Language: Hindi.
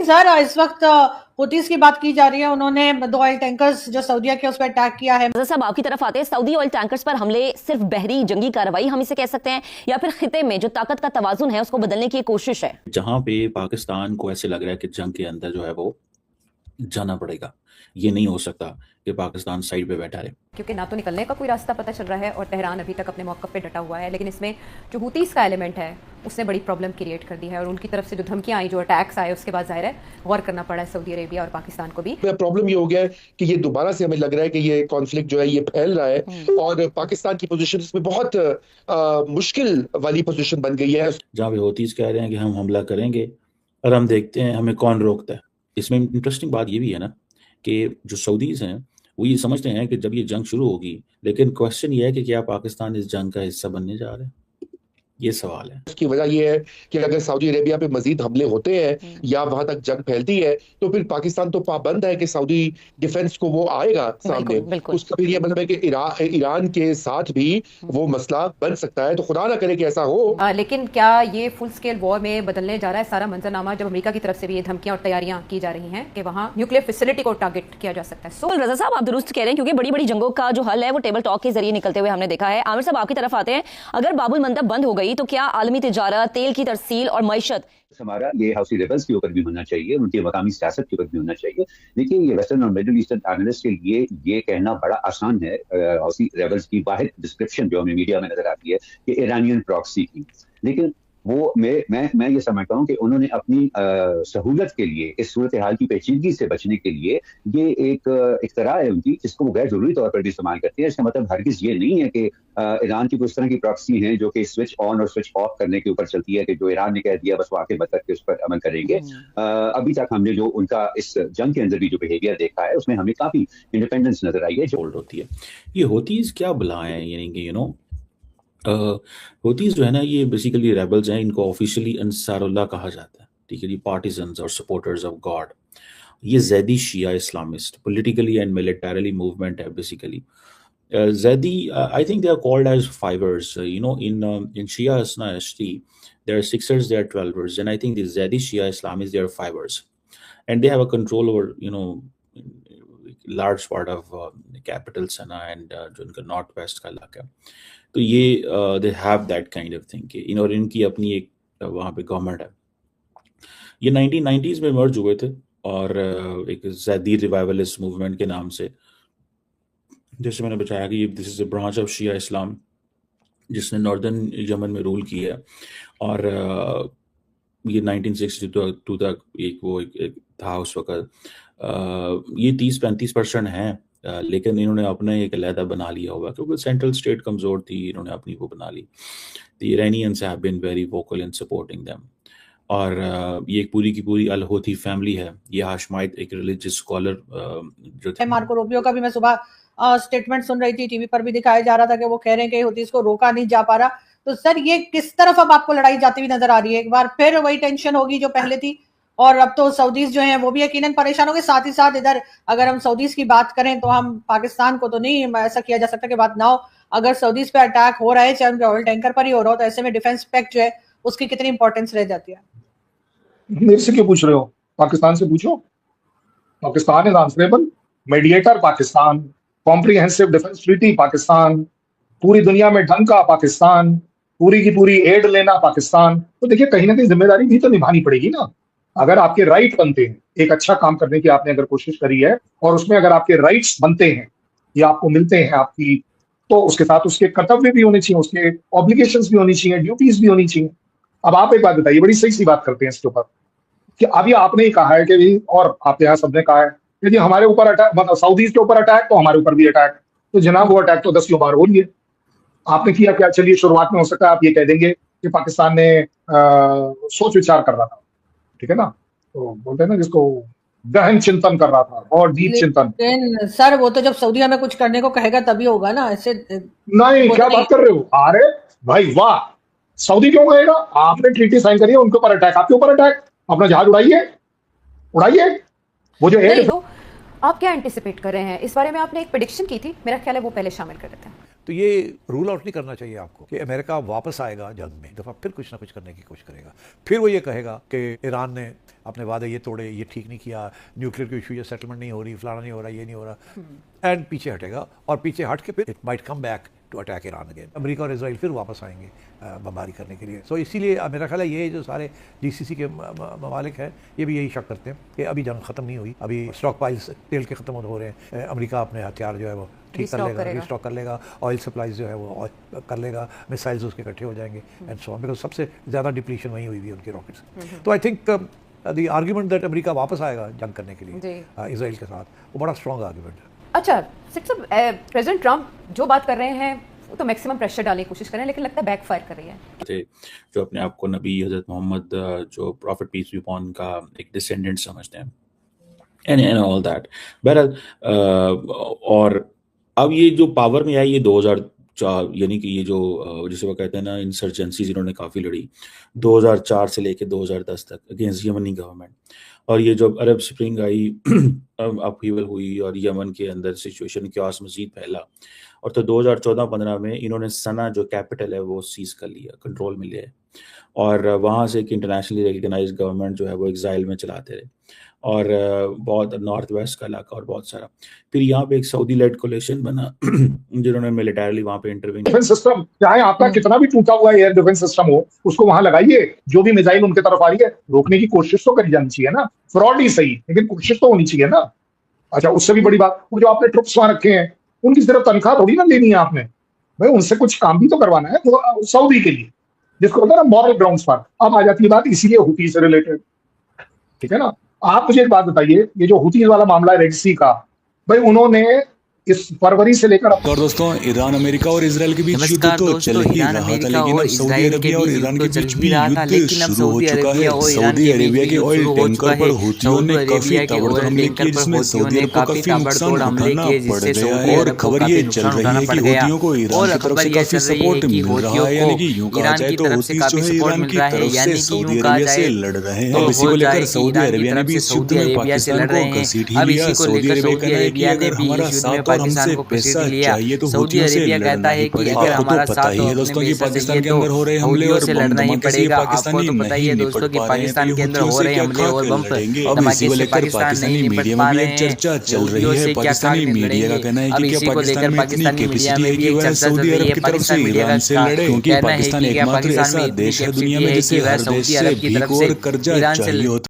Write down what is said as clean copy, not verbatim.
सर इस वक्त हुतीस की बात की जा रही है। उन्होंने 2 ऑयल टैंकर्स जो सऊदीया के उस पर अटैक किया है। साहब आपकी तरफ आते हैं, सऊदी ऑयल टैंकर्स पर हमले सिर्फ बहरी जंगी कार्रवाई हम इसे कह सकते हैं, या फिर खिते में जो ताकत का तवाजुन है उसको बदलने की कोशिश है? जहां पे पाकिस्तान को ऐसे लग रहा है कि जंग के अंदर जो है वो जाना पड़ेगा, ये नहीं हो सकता कि पाकिस्तान साइड पे बैठा रहे, क्योंकि ना तो निकलने का कोई रास्ता पता चल रहा है और तेहरान अभी तक अपने मौक़िफ़ पे डटा हुआ है। लेकिन इसमें जो हुतीस का एलिमेंट है उसने बड़ी प्रॉब्लम क्रिएट कर दी है, और उनकी तरफ से जो धमकियां आई, जो अटैक्स आए, उसके बाद ज़ाहिर है गौर करना पड़ा है सऊदी अरेबिया और पाकिस्तान को भी। प्रॉब्लम ये हो गया है कि ये दोबारा से हमें लग रहा है कि ये कॉन्फ्लिक्ट जो है ये फैल रहा है और पाकिस्तान की पोजीशन इसमें बहुत मुश्किल वाली पोजीशन बन गई है। जहां पे होतीस कह रहे हैं कि हम हमला करेंगे और हम देखते हैं हमें कौन रोकता है। इसमें इंटरेस्टिंग बात ये भी है ना कि जो सऊदीज हैं वो ये समझते हैं कि जब ये जंग शुरू होगी, लेकिन क्वेश्चन ये है कि क्या पाकिस्तान इस जंग का हिस्सा बनने जा रहा है, ये सवाल है। उसकी वजह यह है कि अगर सऊदी अरेबिया पे मजीद हमले होते हैं या वहां तक जंग फैलती है तो फिर पाकिस्तान तो पाबंद है कि सऊदी डिफेंस को वो आएगा सामने। उसका फिर ये मतलब है कि ईरान के साथ भी वो मसला बन सकता है, तो खुदा ना करे कि ऐसा हो। लेकिन क्या ये फुल स्केल वॉर में बदलने जा रहा है सारा मंजरनामा, जब अमेरिका की तरफ से भी ये धमकियां और तैयारियां की जा रही हैं कि वहां न्यूक्लियर फैसिलिटी को टारगेट किया जा सकता है? सो रजा साहब आप दुरुस्त कह रहे हैं, क्योंकि बड़ी बड़ी जंगों का जो हल है वो टेबल टॉक के जरिए निकलते हुए हमने देखा है। आमिर साहब आपकी तरफ आते हैं, अगर बाबुल मंदब बंद हो गई तो क्या आलमी तिजारत, तेल की तरसील और मईशत हमारा ये हाउसी रेबल्स के ऊपर भी होना चाहिए, उनकी मकामी सियासत के ऊपर भी होना चाहिए। देखिए, ये वेस्टर्न और मिडिल ईस्टर्न एनालिस्ट के लिए ये कहना बड़ा आसान है। हाउसी रेबल्स की वाहिद डिस्क्रिप्शन जो हमें मीडिया में नजर आती है कि ईरानियन प्रॉक्सी की, लेकिन वो मैं ये समझता हूँ कि उन्होंने अपनी सहूलत के लिए, इस सूरत हाल की पेचीदगी से बचने के लिए, ये एक इख्तरा है उनकी जिसको वो गैर जरूरी तौर पर भी इस्तेमाल करते हैं। इसका मतलब हरगिज ये नहीं है कि ईरान की कुछ तरह की प्रॉक्सी हैं जो कि स्विच ऑन और स्विच ऑफ करने के ऊपर चलती है, कि जो ईरान ने कह दिया बस वो आके बदल के उस पर अमल करेंगे। अभी तक हमने जो उनका इस जंग के अंदर भी जो बिहेवियर देखा है उसमें हमें काफी इंडिपेंडेंस नजर आई है। जो होल्ड होती है ये होतीज क्या बुलाएं, यानी कि होतीज जो है ना ये बेसिकली रेबल्स हैं। इनको ऑफिशियली अंसारुल्लाह कहा जाता है, ठीक है जी, पार्टिजन्स और सपोर्टर्स ऑफ गॉड। ये Zaidi Shia Islamist politically and militarily movement है basically. Zedi, I think they are called as fivers. In Shia Hasna Ashti, there are sixers, there are 12ers, and I think the Zedi Shia Islamists, they are fivers, and they have a control over large part of capital Sana and जो इनका नॉर्थ वेस्ट का इलाका है। तो ये they have that kind of thing कि और इनकी अपनी एक वहाँ पे गवर्नमेंट है। ये 1990s में मर्ज हुए थे और एक जैदी रिवाइवलिस्ट मूवमेंट के नाम से, जैसे मैंने बताया कि this is a branch of Shia Islam जिसने नॉर्दर्न यमन में रूल किया है। और ये 1962 तक एक था उस वक्त। ये 30-35% हैं, लेकिन इन्होंने अपने एक अलहदा बना लिया होगा क्योंकि सेंट्रल स्टेट कमज़ोर थी, इन्होंने अपनी वो बना ली। The Iranians have been very vocal in supporting them. और ये एक पूरी की पूरी अल होती फैमिली है। ये हाशमाइत एक रिलीजियस स्कॉलर जो थे। मार्को रूबियो का भी मैं सुबह स्टेटमेंट सुन रही थी, टीवी पर भी दिखाया जा रहा था कि वो कह रहे हैं कि हुतीस को रोका नहीं जा पा रहा। तो सर ये किस तरफ अब आपको लड़ाई जाती हुई नजर आ रही है? एक बार फिर वही टेंशन होगी जो पहले थी, और अब तो सऊदीज जो हैं वो भी यकीनन परेशान होंगे। साथ ही साथ इधर अगर हम सऊदीज की बात करें तो हम पाकिस्तान को तो नहीं ऐसा किया जा सकता कि बात ना हो। अगर सऊदीज पे अटैक हो रहा है, चाहे उनके ऑयल टैंकर पर ही हो रहा हो, तो ऐसे में डिफेंस पैक्ट जो है उसकी कितनी इंपॉर्टेंस रह जाती है? मेरे से क्यों पूछ रहे हो? पाकिस्तान से पूछो। Pakistan is answerable, mediator Pakistan, comprehensive defence treaty Pakistan, पूरी दुनिया में ढंका पाकिस्तान, पूरी की पूरी एड लेना पाकिस्तान। तो देखिए, कहीं ना कहीं जिम्मेदारी भी तो निभानी पड़ेगी ना। अगर आपके राइट बनते हैं, एक अच्छा काम करने की आपने अगर कोशिश करी है और उसमें अगर आपके राइट्स बनते हैं या आपको मिलते हैं आपकी, तो उसके साथ उसके कर्तव्य भी होने चाहिए, उसके ऑब्लिगेशंस भी होनी चाहिए, ड्यूटीज भी होनी चाहिए। अब आप एक बात बताइए, बड़ी सही सी बात करते हैं इसके ऊपर कि अभी आपने ही कहा है कि भी, और आपके यहाँ सबने कहा है कि जी हमारे ऊपर अटैक, मतलब सऊदीज के ऊपर अटैक तो हमारे ऊपर भी अटैक। तो जनाब वो अटैक तो 10 बार हो लिए। आपने किया क्या? चलिए शुरुआत में हो सकता है आप ये कह देंगे कि पाकिस्तान ने सोच विचार कर रहा था, ठीक है ना, तो बोलते हैं ना जिसको गहन चिंतन कर रहा था और डीप चिंतन। सर वो तो जब सऊदी हमें कुछ करने को कहेगा तभी होगा ना, ऐसे नहीं। क्या बात कर रहे हो? अरे भाई वाह, सऊदी क्यों कहेगा? आपने ट्रीटी साइन करी है, उनके ऊपर अटैक, आपके ऊपर अटैक, अपना जहाज उड़ाइए उड़ाइए। वो जो एयर, तो आप क्या एंटिसिपेट कर रहे हैं इस बारे में? आपने एक प्रेडिक्शन की थी, मेरा ख्याल है वो पहले शामिल कर देते हैं। तो ये रूल आउट नहीं करना चाहिए आपको कि अमेरिका वापस आएगा जंग में, दफा फिर कुछ ना कुछ करने की कोशिश करेगा। फिर वो ये कहेगा कि ईरान ने अपने वादे ये तोड़े, ये ठीक नहीं किया, न्यूक्लियर की इशू, ये सेटलमेंट नहीं हो रही, फलाना नहीं हो रहा, ये नहीं हो रहा, एंड पीछे हटेगा और पीछे हट के फिर it might come back to attack Iran again. America और इसराइल फिर वापस आएंगे बमबारी करने के लिए। सो इसीलिए मेरा ख्याल है ये जो सारे GCC के ममालिक हैं ये भी यही शक करते हैं कि अभी जंग ख़त्म नहीं हुई, अभी स्टॉक पाइल्स तेल के ख़त्म हो रहे हैं, अमेरिका अपने हथियार जो है वो ठीक कर लेगा, रिस्टॉक कर लेगा, ऑयल सप्लाईज जो है वो कर लेगा, मिसाइल्स उसके इकट्ठे हो जाएंगे एंड सो ऑन, बिकॉज सबसे ज़्यादा डिप्लीशन वहीं हुई हुई है उनके रॉकेट्स। तो I think the argument that America वापस आएगा जंग करने के लिए इसराइल के साथ, वो बड़ा स्ट्रॉन्ग आर्ग्यूमेंट है। अच्छा सेठ साहब, प्रेसिडेंट ट्रंप जो बात कर रहे हैं वो तो मैक्सिमम प्रेशर डालने की कोशिश कर रहे हैं, लेकिन लगता है बैकफायर कर रही है। थे जो अपने आप को नबी हजरत मोहम्मद जो प्रॉफिट पीस बी अपॉन का एक डिसेंडेंट समझते हैं एंड ऑल दैट। बहरहाल और अब ये जो पावर में आई ये 2004, यानी कि ये जो जिसे वो कहते हैं ना इंसर्जेंसी जिन्होंने काफ़ी लड़ी 2004 से लेके 2010 तक अगेंस्ट यमनी गवर्नमेंट, और ये जो अरब स्प्रिंग आई अपहीवल हुई और यमन के अंदर सिचुएशन क्यास मजीद फैला, और तो 2014-15 में इन्होंने सना जो कैपिटल है वो सीज कर लिया, कंट्रोल में लिया, और वहाँ से एक इंटरनेशनली रिकग्नाइज गवर्नमेंट जो है वो एग्जाइल में चलाते रहे, और बहुत नॉर्थ वेस्ट का इलाका और बहुत सारा। फिर यहाँ पे एक सऊदी लेड कोलिशन बना जिन्होंने मिलिटरीली वहाँ पे इंटरवेन। डिफेंस सिस्टम चाहे आपका कितना भी टूटा हुआ एयर डिफेंस सिस्टम हो, उसको वहां लगाइए, जो भी मिसाइल उनके तरफ आ रही है रोकने की कोशिश तो करी जानी चाहिए ना, फ्रॉड ही सही लेकिन कोशिश तो होनी चाहिए ना। अच्छा, उससे भी बड़ी बात, वो जो आपने ट्रुप्स वहां रखे हैं उनकी सिर्फ तनख्वाह थोड़ी ना लेनी है आपने, भाई उनसे कुछ काम भी तो करवाना है वो सऊदी के लिए, जिसको कहते हैं ना मॉरल ग्राउंड्स पर। अब आ जाती है बात इसीलिए हुती से रिलेटेड, ठीक है ना। आप मुझे एक बात बताइए, ये जो हुतीज वाला मामला है रेड सी का, भाई उन्होंने इस फरवरी से लेकर और दोस्तों ईरान अमेरिका और इजराइल के बीच युद्ध तो चल ही रहा था, लेकिन अब सऊदी अरेबिया और ईरान के बीच भी युद्ध शुरू हो चुका है। सऊदी अरेबिया के ऑयल टैंकर पर हुतियों ने काफी ताबड़तोड़ हमले किए, जिसमें सऊदी अरब को काफी नुकसान उठाना पड़ गया है, और खबर ये चल रही है कि हुतियों को ईरान की तरफ से काफी सपोर्ट मिल रहा है, यानी कि यूं कहा जाए तो हुती जो है ईरान की तरफ से सऊदी अरेबिया से लड़ रहे हैं। अब इसी को लेकर सऊदी अरेबिया ने भी इस युद्ध में पाकिस्तान को घसीट ही लिया। सऊदी अरेबिया कहना है कि अगर हमारा साथ हमसे पैसा चाहिए तो सऊदी अरेबिया कहता है कि अगर हमारा साथ है दोस्तों की पाकिस्तान के अंदर हो रहे हमले और से लड़ना ही पड़ेगा। आपको तो पता ही है दोस्तों कि पाकिस्तान के अंदर हो रहे हमले और बम धमाके से पाकिस्तान नहीं निपट पा रहे हैं। चर्चा चल रही है, पाकिस्तानी मीडिया का कहना है कि क्या पाकिस्तान में इतनी कैपेसिटी है कि वह सऊदी अरब की तरफ से ईरान से लड़े, क्योंकि पाकिस्तान एकमात्र ऐसा देश है दुनिया में जिसे हर देश से भीख और कर्जा चाहिए होता है।